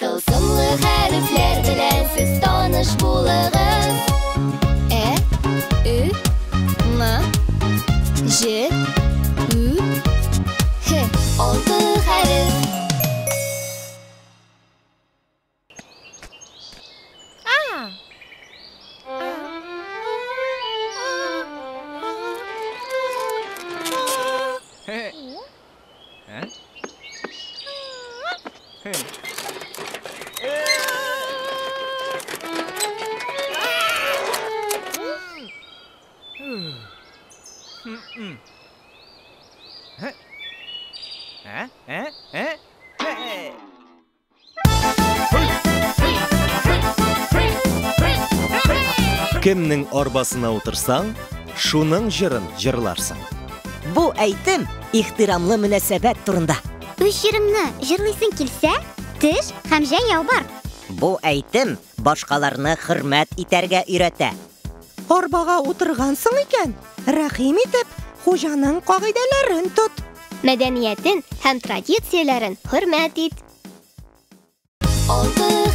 Тылсымлы хәрефләр белән сез таныш булыгыз. Ü, M, J, Ü, H. 6 хәреф. Кемнең арбасына утырсаң, шуның җырын җырларсың. Бу әйтем ихтирамлы мөнәсәбәт турында. Үз җырымны җырлыйсың килсә, теш һәм җәяү бар. Бу әйтем башкаларны хөрмәт итәргә өйрәтә. Арбага утыргансың икән, рәхим итеп, хуҗаның кагыйдәләрен тот. Мәдәниятен һәм традицияләрен хөрмәт ит. 6